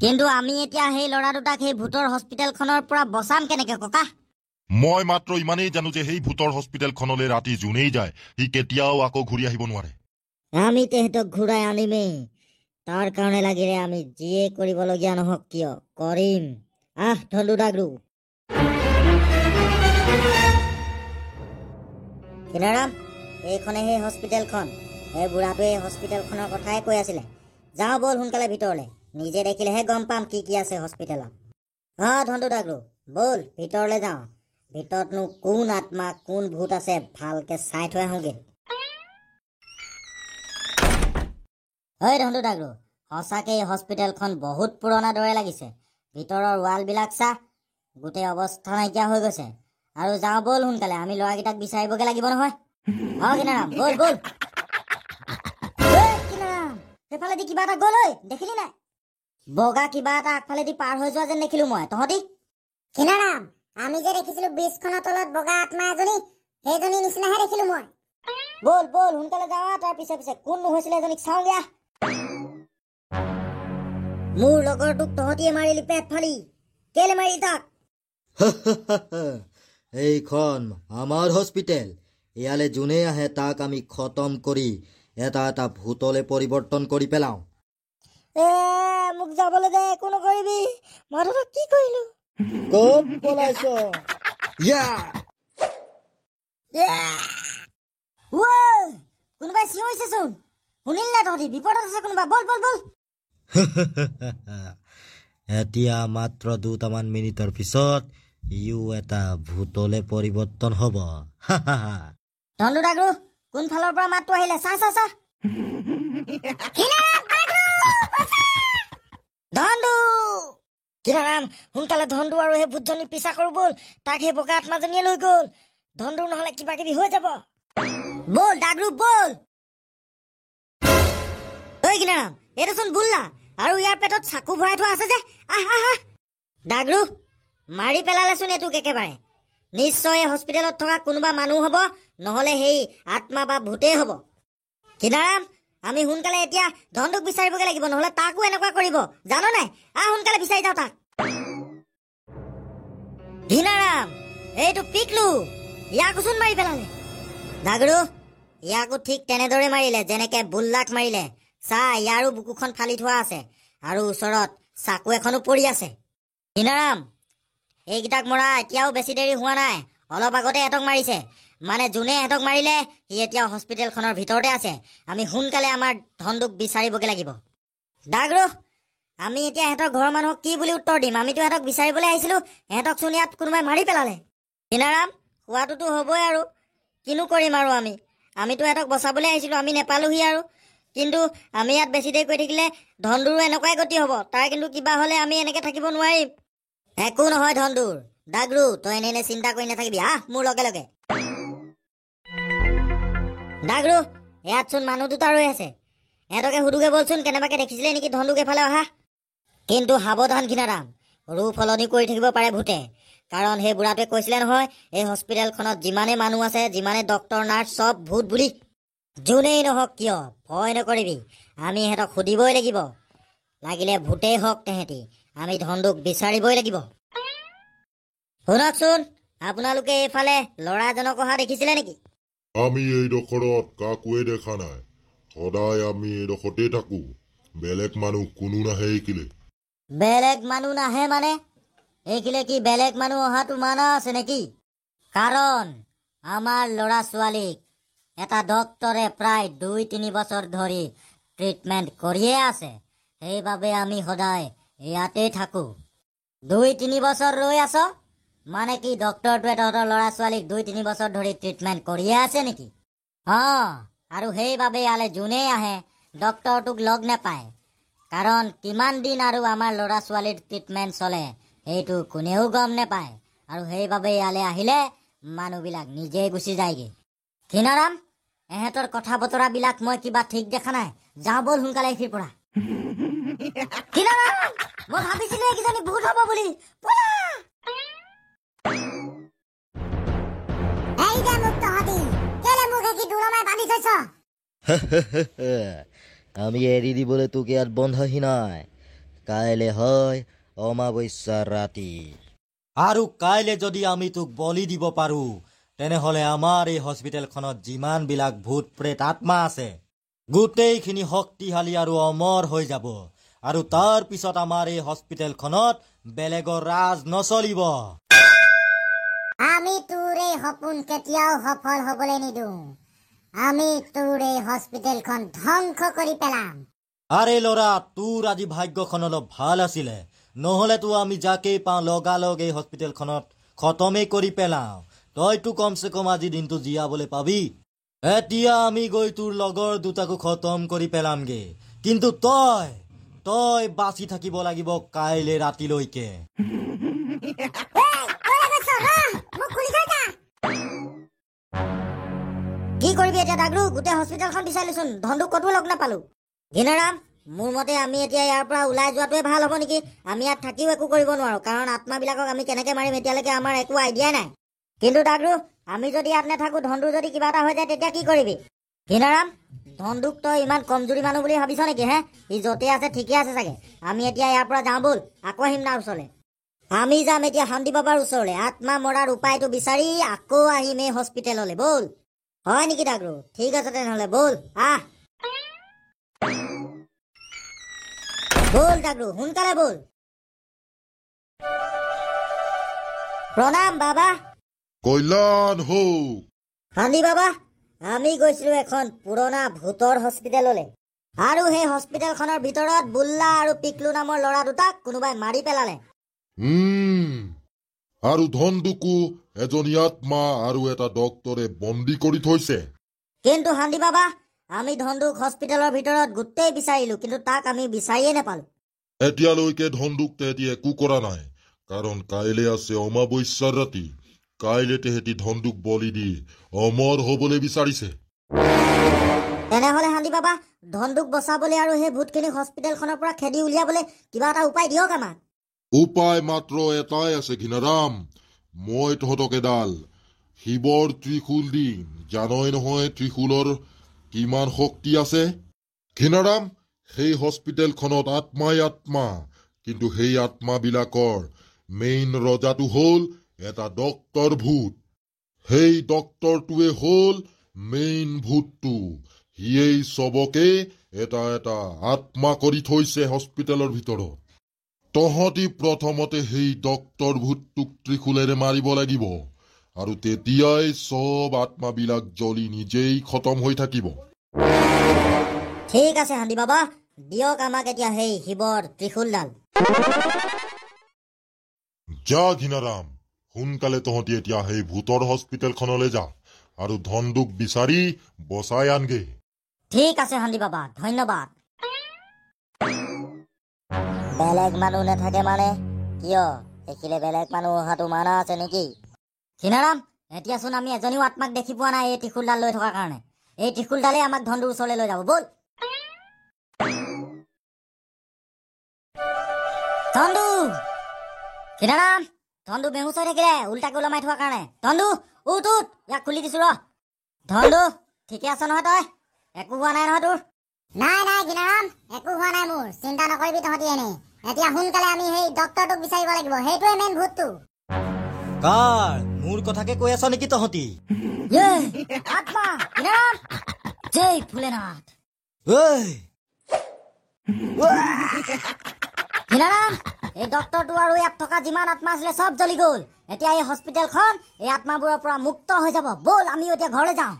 কিন্তু আমি এতিয়া সেই ল'ৰা দুটাক সেই ভূতৰ হস্পিটেলখনৰ পৰা বচাম কেনেকে ককা? মই মাত্ৰ ইমানেই জানো যে সেই ভূতৰ হস্পিটেলখনলৈ ৰাতি যোনেই যায় সি কেতিয়াও আকৌ ঘূৰি আহিব নোৱাৰে। আমি তেহেঁতক ঘূৰাই আনিমেই। তাৰ কাৰণে লাগিলে আমি যিয়ে কৰিবলগীয়া নহওক কিয় কৰিম। ধন্দু ডাগৰু। কিনাৰাম, এইখনে সেই হস্পিটেলখন। সেই বুঢ়াটোৱে এই হস্পিটেলখনৰ কথাই কৈ আছিলে। যাওঁ ব'ল সোনকালে ভিতৰলৈ, নিজে দেখিলেহে গম পাম কি কি আছে হস্পিটেলত। ধন্দু ডাগৰু, ব'ল ভিতৰলৈ যাওঁ। ভিতৰতনো কোন আত্মা কোন ভূত আছে ভালকে চাই থৈ আহোঁগে। ঐ ধন্দু ডাগৰু, সঁচাকে এই হস্পিটেলখন বহুত পুৰণা দৰে লাগিছে। ভিতৰৰ ৱালবিলাক চা, গোটেই অৱস্থা নাইকিয়া হৈ গৈছে। আৰু যাওঁ ব'ল সোনকালে, আমি ল'ৰাকেইটাক বিচাৰিবগে লাগিব নহয়। কিনাৰাম, ব'ল ব'ল। কিনাৰাম, সেইফালেদি কিবা এটা গ'ল, ঐ দেখিলি নাই? বগা কিবা এটা আগফালেদি পাৰ হৈ যোৱা যেন দেখিলো মই। তহঁতি? কিনাৰাম, আমি যে দেখিছিলো ব্ৰিজখনৰ তলত বগা আত্মা এজনী, সেইজনী নিচিনাহে দেখিলো মই। ব'ল ব'ল সোনকালে যাওঁ, তাৰ পিছে পিছে কোন নহৈছিলে এজনীক চাওঁগে। মোৰ লগৰটোক তহঁতিয়ে মাৰিলি পেট ফালি। কেলে মাৰিলি তাক? এইখন আমাৰ হস্পিটেল। ইয়ালে যোনে আহে তাক আমি খতম কৰি এটা এটা ভূতলে পৰিৱৰ্তন কৰি পেলাওঁ। মোক যাবলৈ দে, একো নকৰিবি। মই তহঁতক কি কৰিলো? ক'ত পলাইছ? কোনোবাই চিঞৰিছেচোন, শুনিল নাই তহঁতি? বিপদত আছে কোনোবা। ব'ল ব'ল ব'ল। এতিয়া মাত্ৰ 2টা মিনিটৰ পিছত ইও এটা ভূতলে পৰিৱৰ্তন হ'ব। ধন্দু ডাগৰু, কোন ফালৰ পৰা মাতটো আহিলে? চা চা চা। ধন্দু! কিনাৰাম, সোনকালে ধন্দু আৰু সেই ভূতজনীৰ পিছা কৰো ব'ল। তাক সেই বগা আত্মাজনীয়ে লৈ গ'ল। ধন্দুৰ নহ'লে কিবা কিবি হৈ যাব। ব'ল ডাগৰু ব'ল। ঐ কিনাৰাম, এইটোচোন বুল্লা, আৰু ইয়াৰ পেটত চাকু ভৰাই থোৱা আছে যে। ডাগৰু, মাৰি পেলালেচোন এইটোক একেবাৰে। নিশ্চয় এই হস্পিটেলত থকা কোনোবা মানুহ হ'ব, নহ'লে সেই আত্মা বা ভূতেই হ'ব। কিনাৰাম, আমি সোনকালে এতিয়া ধন্দুক বিচাৰিবগে লাগিব, নহ'লে তাকো এনেকুৱা কৰিব জানো নাই। সোনকালে বিচাৰি যাওঁ তাক। কিনাৰাম, এইটো পিকলু, ইয়াকোচোন মাৰি পেলালে। ডাগৰু, ইয়াকো ঠিক তেনেদৰে মাৰিলে যেনেকে বুল্লাক মাৰিলে। চা, ইয়াৰো বুকুখন ফালি থোৱা আছে আৰু ওচৰত চাকু এখনো পৰি আছে। কিনাৰাম, এইকেইটাক মৰা এতিয়াও বেছি দেৰি হোৱা নাই। অলপ আগতে এহঁতক মাৰিছে। মানে যোনে এহঁতক মাৰিলে সি এতিয়াও হস্পিটেলখনৰ ভিতৰতে আছে। আমি সোনকালে আমাৰ ধন্দুক বিচাৰিবগে লাগিব। ডাগৰু, আমি এতিয়া এহঁতৰ ঘৰৰ মানুহক কি বুলি উত্তৰ দিম? আমিতো এহঁতক বিচাৰিবলৈ আহিছিলো, এহঁতকচোন ইয়াত কোনোবাই মাৰি পেলালে। কিনাৰাম, হোৱাটোতো হ'বই আৰু কিনো কৰিম আৰু আমিতো এহঁতক বচাবলৈ আহিছিলো, আমি নেপালোহি আৰু। কিন্তু আমি ইয়াত বেছি দেৰি কৰি থাকিলে ধন্দুৰো এনেকুৱাই গতি হ'ব। তাৰ কিন্তু কিবা হ'লে আমি এনেকে থাকিব নোৱাৰিম। একো নহয় ধন্দুৰ। ডাগৰু, তই এনে চিন্তা কৰি নাথাকিবি, মোৰ লগে লগে। ডাগৰু, ইয়াতচোন মানুহ দুটা ৰৈ আছে। এহঁতকে সুধোগে বলচোন, কেনেবাকে দেখিছিলে নেকি ধন্দুক এফালে অহা। কিন্তু সাৱধান কিনাৰাম, ৰূপ সলনি কৰি থাকিব পাৰে ভূতে। কাৰণ সেই বুঢ়াটোৱে কৈছিলে নহয়, এই হস্পিটেলখনত যিমানে মানুহ আছে, যিমানে ডক্তৰ নাৰ্ছ, চব ভূত বুলি। যোনেই নহওক কিয় ভয় নকৰিবি, আমি ইহঁতক সুধিবই লাগিব। লাগিলে ভূতেই হওক তেহেঁতি, আমি ধন্দুক বিচাৰিবই লাগিব। শুনকচোন, আপোনালোকে এইফালে ল'ৰা এজনক অহা দেখিছিলে নেকি? আমি এইডোখৰত কাকোৱে দেখা নাই। সদায় আমি এইডোখৰতেই থাকো। বেলেগ মানুহ কোনো নাহে এইকিলে। বেলেগ মানুহ নাহে মানে? এইকিলে কি বেলেগ মানুহ অহাটো মানা আছে নেকি? কাৰণ আমাৰ ল'ৰা ছোৱালীক এটা ডক্তৰে প্ৰায় 2-3 বছৰ ধৰি ট্ৰিটমেণ্ট কৰিয়ে আছে। সেইবাবে আমি সদায় ইয়াতেই থাকো। 2-3 বছৰ ৰৈ আছ মানে কি ডক্তৰটোৱে তহঁতৰ ল'ৰা ছোৱালীক 2-3 বছৰ ধৰি ট্ৰিটমেণ্ট কৰিয়ে আছে নেকি? আৰু সেইবাবে ইয়ালে যোনেই আহে ডক্তৰটোক লগ নাপায়। কাৰণ কিমান দিন আৰু আমাৰ ল'ৰা ছোৱালীৰ ট্ৰিটমেণ্ট চলে সেইটো কোনেও গম নাপায়। আৰু সেইবাবে ইয়ালে আহিলে মানুহবিলাক নিজেই গুচি যায়গে। কিনাৰাম, এহেঁতৰ কথা বতৰাবিলাক মই কিবা ঠিক দেখা নাই। যাওঁ ব'ল সোনকালে এইখিনিৰ পৰা। কিনাৰাম, মই ভাবিছিলো এইকেইজনী ভূত হ'ব বুলি। এই যে মোক তহঁতি, কেলে মোক একি দূৰমাই বান্ধি থৈছ? আমি এৰি দিবলৈ তোক ইয়াত বন্ধহি নাই। কাইলে হয় অমাৱস্যাৰ ৰাতি আৰু কাইলে যদি আমি তোক বলি দিব পাৰো তেনেহলে আমাৰ এই হস্পিটেলখনত যিমানবিলাক ভূত প্ৰেত আত্মা আছে গোটেইখিনি শক্তিশালী আৰু অমৰ হৈ যাব আৰু তাৰ পিছত আমাৰ এই হস্পিটেলখনত বেলেগৰ ৰাজ নচলিব আমি তোৰ এই সপোন কেতিয়াও সফল হবলৈ নিদিওঁ আমি তোৰ এই হস্পিটেলখন ধ্বংস কৰি পেলাম আৰে ল'ৰা তোৰ আজি ভাগ্যখন অলপ ভাল আছিলে নহলেতো আমি যাকেই পাওঁ লগালগ এই হস্পিটেলখনত খতমেই কৰি পেলাওঁ তইতো কমচে কম আজি দিনটো জীয়াবলৈ পাবি এতিয়া আমি গৈ তোৰ লগৰ দুটাকো খতম কৰি পেলামগে কিন্তু তই বাচি থাকিব লাগিব কাইলে ৰাতিলৈকে কি কৰিবি এতিয়া দাগৰু গোটেই হস্পিটেলখন বিচাৰিলোচোন ধনটোক ক'তো লগ নাপালো ঘিনাৰাম মোৰ মতে আমি এতিয়া ইয়াৰ পৰা ওলাই যোৱাটোৱে ভাল হ'ব নেকি আমি ইয়াত থাকিও একো কৰিব নোৱাৰো কাৰণ আত্মাবিলাকক আমি কেনেকে মাৰিম এতিয়ালৈকে আমাৰ একো আইডিয়া নাই কিন্তু দাগৰু আমি যদি ইয়াত নাথাকো ধনটোৰ যদি কিবা এটা হৈ যায় তেতিয়া কি কৰিবি ঘিনাৰাম ধনটোক তই ইমান কমজুৰি মানুহ বুলি ভাবিছ নেকি হে ই য'তে আছে ঠিকে আছে চাগে আমি এতিয়া ইয়াৰ পৰা যাওঁ ব'ল আকৌ আহিম না ওচৰলৈ আমি যাম এতিয়া শান্তি বাবাৰ ওচৰলৈ আত্মা মৰাৰ উপায়টো বিচাৰি আকৌ আহিম এই হস্পিটেললৈ ব'ল হয় নেকি দাগৰু ঠিক আছে তেনেহ'লে ব'ল আহ ব'ল দাগৰু সোনকালে ব'ল প্ৰণাম বাবা কল্যাণ হওক শান্তি বাবা আমি গৈছিলো এখন পুৰণা ভূতৰ হস্পিটেললৈ আৰু সেই হস্পিটেলখনৰ ভিতৰত বুল্লা আৰু পিকলু নামৰ ল'ৰা দুটাক কোনোবাই মাৰি পেলালে আৰু ধনদুকু এজনী আত্মা আৰু এটা ডক্তৰে বন্দী কৰি থৈছে কিন্তু শান্তি বাবা আমি ধনদুক হস্পিটেলৰ ভিতৰত গোটেই বিচাৰিলো কিন্তু তাক আমি বিচাৰিয়ে নাপালো এতিয়ালৈকে ধনদুক তেহেঁতি একো কৰা নাই কাৰণ কাইলে আছে অমাৱস্যাৰ ৰাতি কাইলে তেহেঁতি ধনদুক বলি দি অমৰ হবলৈ বিচাৰিছে তেনেহ'লে শান্তি বাবা ধনদুক বচাবলৈ আৰু সেই ভূতখিনি হস্পিটেলখনৰ পৰা খেদি উলিয়াবলৈ কিবা এটা উপায় দিয়ক আমাক উপায় মাত্ৰ এটাই আছে ঘিনাৰাম মই তহঁতক এডাল শিৱৰ ত্ৰিশূল দিম জানই নহয় ত্ৰিশূলৰ কিমান শক্তি আছে ঘিনাৰাম সেই হস্পিটেলখনত আত্মাই আত্মা কিন্তু সেই আত্মাবিলাকৰ মেইন ৰজাটো হ'ল এটা ডক্তৰ ভূত সেই ডক্তৰটোৱে হ'ল মেইন ভূতটো সিয়েই চবকে এটা এটা আত্মা কৰি থৈছে হস্পিটেলৰ ভিতৰত তহঁতি প্ৰথমতে সেই ডক্তৰ ভূতটোক ত্ৰিশূলেৰে মাৰিব লাগিব আৰু তেতিয়াই চব আত্মাবিলাক জ্বলি নিজেই খতম হৈ থাকিব ঠিক আছে শান্তি বাবা দিয়ক আমাক এতিয়া সেই শিৱৰ ত্ৰিশূলডাল যা ঘিনাৰাম সোনকালে তহঁতি এতিয়া সেই ভূতৰ হস্পিটেলখনলৈ যা আৰু ধনদুক বিচাৰি বচাই আনগে ঠিক আছে শান্তি বাবা ধন্যবাদ বেলেগ মানুহ নাথাকে মানে কিয় দেখিলে বেলেগ মানুহ অহাটো মানা আছে নেকি ঘিনাৰাম এতিয়াচোন আমি এজনীও আত্মাক দেখি পোৱা নাই এই ত্ৰিশূলডাল লৈ থকাৰ কাৰণে এই ত্ৰিশূলডালেই আমাক ধনটোৰ ওচৰলৈ লৈ যাব ব'ল ধনদু ঘিনাৰাম ধনদু বেহুচ হৈ থাকিলে উল্টাকৈ ওলমাই থোৱাৰ কাৰণে ধনদু উঠ ইয়াক খুলি দিছো ৰ ধনদু ঠিকে আছে নহয় তই একো হোৱা নাই নহয় তোৰ নাই নাই ঘিনাৰাম একো হোৱা নাই মোৰ চিন্তা নকৰিবি তহঁতি এনেই এতিয়া সোনকালে আমি সেই ডক্তৰটোক বিচাৰিব লাগিব সেইটোৱে মেইন ভূতটো কাৰ মোৰ কথাকে কৈ আছ নেকি তহঁতি আত্মা ঘিনাৰাম জয় ভোলেনাথ ঘিনাৰাম এই ডক্তৰটো আৰু ইয়াত থকা যিমান আত্মা আছিলে চব জ্বলি গ'ল এতিয়া এই হস্পিটেলখন এই আত্মাবোৰৰ পৰা মুক্ত হৈ যাব ব'ল আমিও এতিয়া ঘৰলৈ যাওঁ